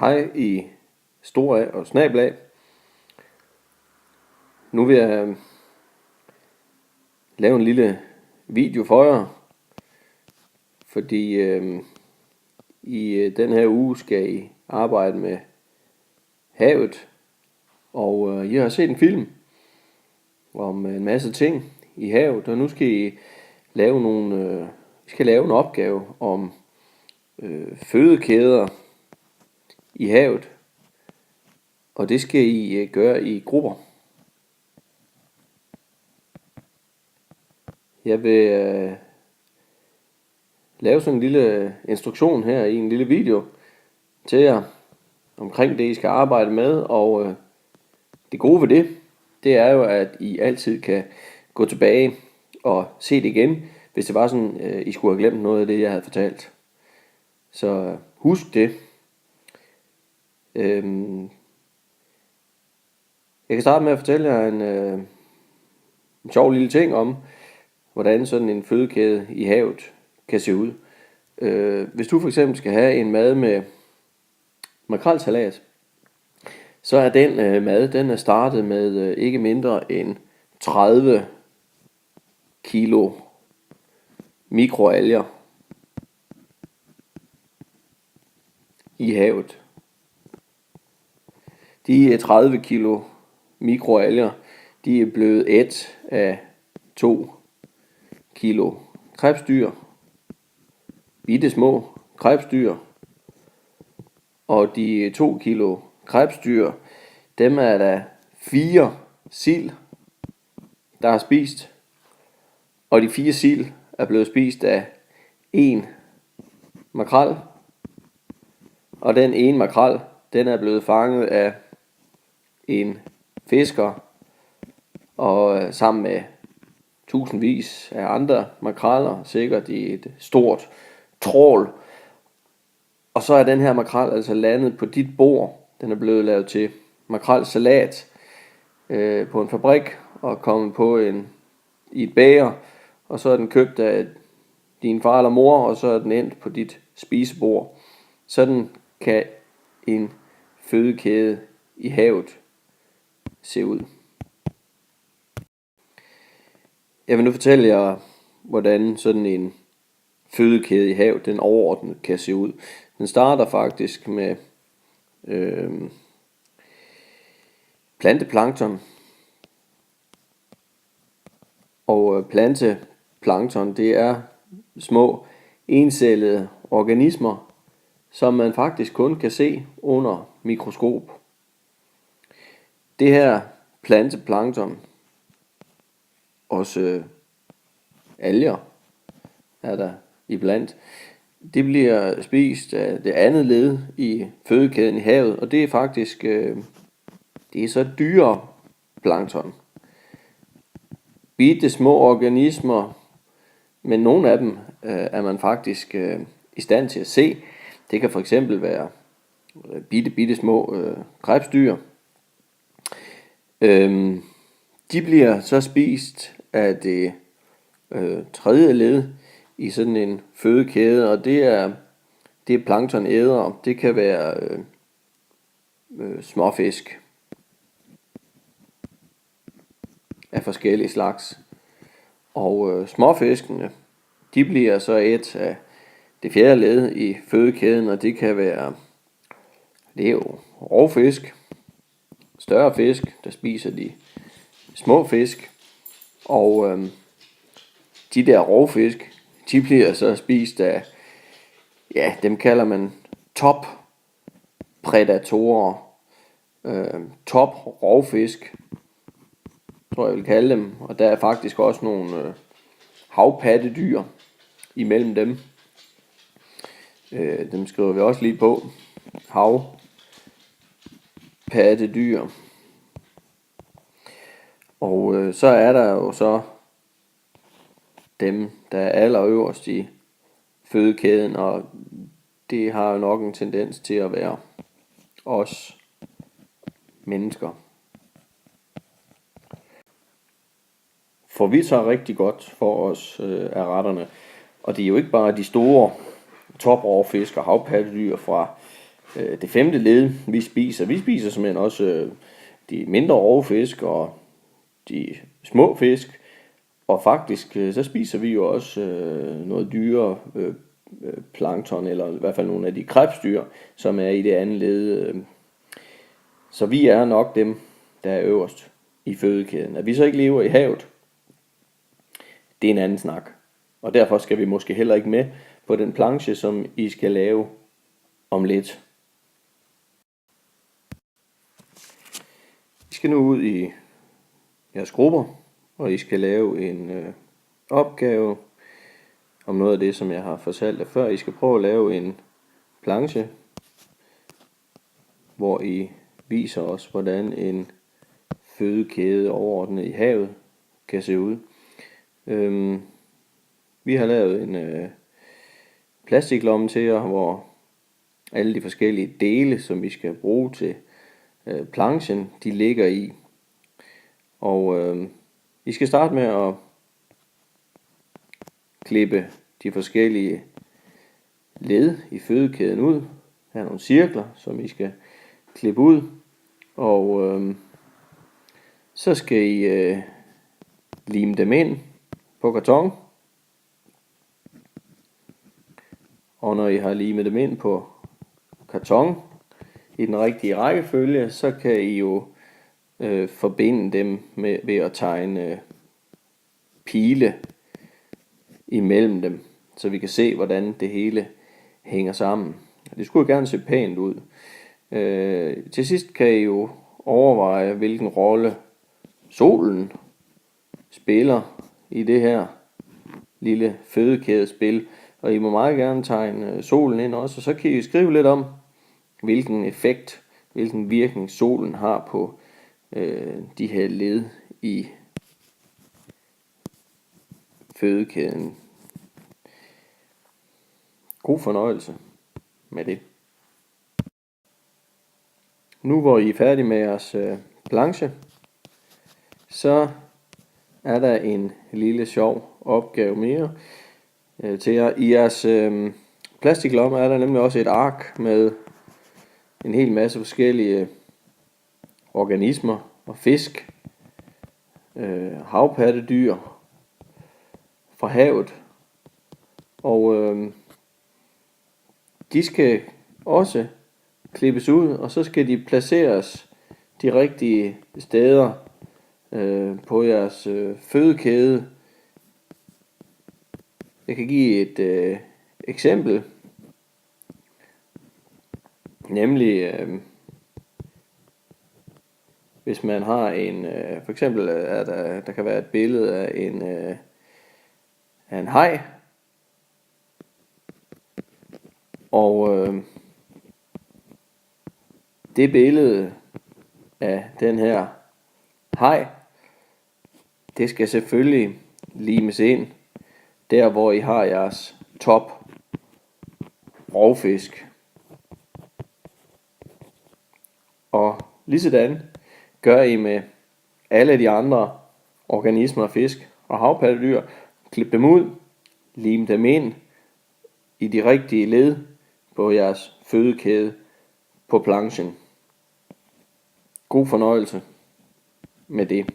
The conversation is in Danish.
Hej i stor A og snablag. Nu vil jeg lave en lille video for jer, fordi i den her uge skal I arbejde med havet, og I har set en film om en masse ting i havet, og nu skal I lave lave en opgave om fødekæder i havet, og det skal I gøre i grupper. Jeg vil lave sådan en lille instruktion her i en lille video til jer omkring det, I skal arbejde med, og det gode ved det er jo, at I altid kan gå tilbage og se det igen, hvis det var sådan, I skulle have glemt noget af det, jeg havde fortalt. Så husk det. Jeg kan starte med at fortælle jer en sjov lille ting om, hvordan sådan en fødekæde i havet kan se ud. Hvis du for eksempel skal have en mad med makrelsalat, så er den mad, den er startet med ikke mindre end 30 kilo mikroalger i havet. De 30 kilo mikroalger, de er blevet ædt af 2 kilo krebsdyr, bitte små krebsdyr, og de 2 kilo krebsdyr, dem er der 4 sild, der har spist, og de 4 sild er blevet spist af 1 makrel, og den ene makrel, den er blevet fanget af en fisker, og sammen med tusindvis af andre makreller, sikkert i et stort trål. Og så er den her makrel altså landet på dit bord. Den er blevet lavet til makrelsalat på en fabrik og kommet på i et bager, og så er den købt af din far eller mor, og så er den endt på dit spisebord. Sådan kan en fødekæde i havet se ud. Jeg vil nu fortælle jer, hvordan sådan en fødekæde i havet, den overordnet kan se ud. Den starter faktisk med planteplankton. Og planteplankton, det er små encellede organismer, som man faktisk kun kan se under mikroskop. Det her planteplankton, også alger er der iblandt, det bliver spist af det andet led i fødekæden i havet, og det er faktisk det er så dyreplankton. Bitte små organismer, men nogle af dem er man faktisk i stand til at se. Det kan for eksempel være bitte små krebsdyr. De bliver så spist af det tredje led i sådan en fødekæde, og det er planktonædere. Det kan være småfisk af forskellige slags. Og småfiskene, de bliver så ædt af det fjerde led i fødekæden, og det kan være, det er jo rovfisk, større fisk, der spiser de små fisk, og de der rovfisk, de bliver så spist af, ja, dem kalder man toppredatorer, top rovfisk, tror jeg vil kalde dem, og der er faktisk også nogle havpattedyr imellem dem. Dem skriver vi også lige på. Havpattedyr. Og så er der jo så dem, der er allerøverst i fødekæden, og det har jo nok en tendens til at være os mennesker. For vi tager rigtig godt for os af retterne, og det er jo ikke bare de store toprovfisk og havpattedyr fra det 5. led, vi spiser. Vi spiser simpelthen også de mindre rovfisk og de små fisk. Og faktisk, så spiser vi jo også noget dyre plankton, eller i hvert fald nogle af de krebsdyr, som er i det andet led. Så vi er nok dem, der er øverst i fødekæden. At vi så ikke lever i havet, det er en anden snak. Og derfor skal vi måske heller ikke med på den planche, som I skal lave om lidt. I skal nu ud i jeres grupper, og I skal lave en opgave om noget af det, som jeg har fortalt jer før. I skal prøve at lave en planche, hvor I viser os, hvordan en fødekæde overordnet i havet kan se ud. Vi har lavet en plastiklomme til jer, hvor alle de forskellige dele, som vi skal bruge til planchen, de ligger i. Og I skal starte med at klippe de forskellige led i fødekæden ud. Her er nogle cirkler, som I skal klippe ud. Og så skal I lime dem ind på karton. Og når I har limet dem ind på karton i den rigtige rækkefølge, så kan I jo forbinde dem ved at tegne pile imellem dem, så vi kan se, hvordan det hele hænger sammen. Det skulle gerne se pænt ud. Til sidst kan I jo overveje, hvilken rolle solen spiller i det her lille fødekædespil. Og I må meget gerne tegne solen ind også, og så kan I skrive lidt om, hvilken effekt, hvilken virkning solen har på de her led i fødekæden. God fornøjelse med det. Nu hvor I er færdige med jeres planche, så er der en lille sjov opgave mere til jer. I jeres plastiklomme er der nemlig også et ark med en hel masse forskellige organismer og fisk, havpattedyr fra havet. Og de skal også klippes ud, og så skal de placeres de rigtige steder på jeres fødekæde. Jeg kan give et eksempel, nemlig hvis man har en, for eksempel der kan være et billede af en haj, og det billede af den her haj, det skal selvfølgelig limes ind der, hvor I har jeres top rovfisk. Og ligesådan gør I med alle de andre organismer, fisk og havpattedyr. Klip dem ud, lim dem ind i de rigtige led på jeres fødekæde på planchen. God fornøjelse med det.